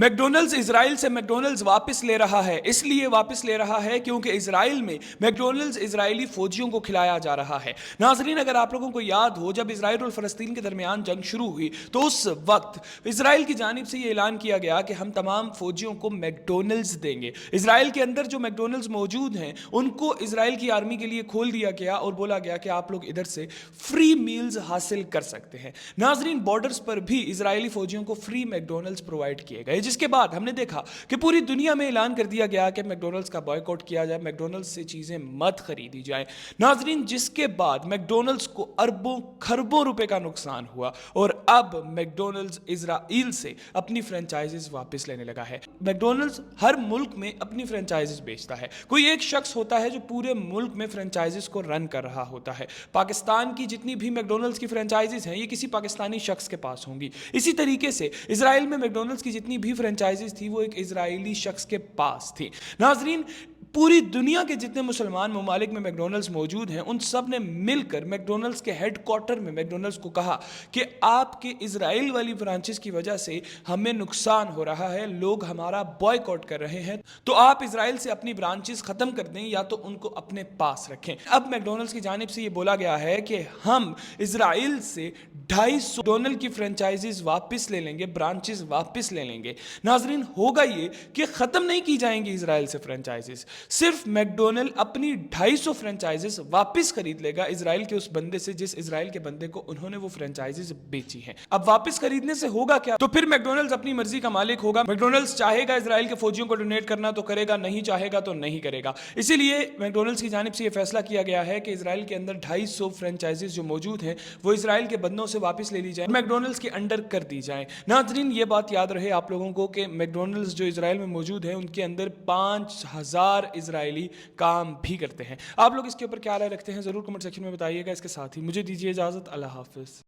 McDonald's Israel से McDonald's वापस ले रहा है, इसलिए वापस ले रहा है क्योंकि इजराइल में मैकडॉनल्ड्स इजरायली फौजियों को खिलाया जा रहा है। नाजरीन, अगर आप लोगों को याद हो, जब इजराइल और फलस्तीन के दरमियान जंग शुरू हुई तो उस वक्त इजराइल की जानिब से ये ऐलान किया गया कि हम तमाम फौजियों को मैकडॉनल्ड्स देंगे। इजराइल के अंदर जो मैकडॉनल्ड्स मौजूद हैं उनको इजराइल की आर्मी के लिए खोल दिया गया और बोला गया कि आप लोग इधर से फ्री मील्स हासिल कर सकते हैं। नाजरीन, बॉर्डर्स पर भी इजरायली फौजियों को फ्री मैकडॉनल्ड्स प्रोवाइड किए गए, जिसके बाद हमने देखा कि पूरी दुनिया में ऐलान कर दिया गया कि मैकडॉनल्ड्स का बॉयकॉट किया जाए, मैकडॉनल्ड्स से चीजें मत खरीदी जाए। नाजरीन, जिसके बाद मैकडॉनल्ड्स को अरबों खरबों रुपए का नुकसान हुआ और अब मैकडॉनल्ड्स इजराइल से अपनी फ्रेंचाइजीज वापस लेने लगा है। मैकडॉनल्ड्स हर मुल्क में अपनी फ्रेंचाइजीज बेचता है। कोई एक शख्स होता है जो पूरे मुल्क में फ्रेंचाइजीज को रन कर रहा होता है। पाकिस्तान की जितनी भी मैकडॉनल्ड्स की फ्रेंचाइजीज हैं, ये किसी पाकिस्तानी शख्स के पास होंगी। इसी तरीके से इजराइल में मैकडॉनल्ड्स की जितनी भी फ्रेंचाइजीज थी वो एक इजरायली शख्स के पास थी। नाजरीन, पूरी दुनिया के जितने मुसलमान ममालिक में मैकडॉनल्ड्स मौजूद हैं, उन सब ने मिलकर मैकडॉनल्ड्स के हेडक्वार्टर में मैकडॉनल्ड्स को कहा कि आपके इजराइल वाली ब्रांचेस की वजह से हमें नुकसान हो रहा है, लोग हमारा बॉयकॉट कर रहे हैं, तो आप इजराइल से अपनी ब्रांचेस खत्म कर दें या तो उनको अपने पास रखें। अब मैकडॉनल्ड्स की जानिब से ये बोला गया है कि हम इजराइल से 250 मैकडॉनल्ड की फ्रेंचाइजीज वापस ले लेंगे, ब्रांचेस वापस ले लेंगे। नाजरीन, होगा ये कि खत्म नहीं की जाएंगी इजराइल से फ्रेंचाइजीज, सिर्फ मैकडॉनल्ड अपनी 250 फ्रेंचाइजीज वापस खरीद लेगा इजराइल के उस बंदे से जिस इजराइल के बंदे को उन्होंने वो फ्रेंचाइजीज बेची हैं। अब वापस खरीदने से होगा क्या? तो फिर मैकडॉनल्ड्स अपनी मर्जी का मालिक होगा। मैकडॉनल्ड्स चाहेगा इजराइल के फौजियों को डोनेट करना तो करेगा, नहीं चाहेगा तो नहीं करेगा। इसीलिए मैकडॉनल्ड्स की जानिब से यह फैसला किया गया है कि इजराइल के अंदर 250 फ्रेंचाइजीज जो मौजूद हैं वो इजराइल के बंदों से वापस ले ली जाए, मैकडॉनल्ड्स के अंडर कर दी जाए। नाजरीन, ये बात याद रहे आप लोगों को कि मैकडॉनल्ड्स जो इजराइल में मौजूद है उनके अंदर 5000 इजरायली काम भी करते हैं। आप लोग इसके ऊपर क्या राय रखते हैं जरूर कमेंट सेक्शन में बताइएगा। इसके साथ ही मुझे दीजिए इजाजत। अल्लाह हाफिज।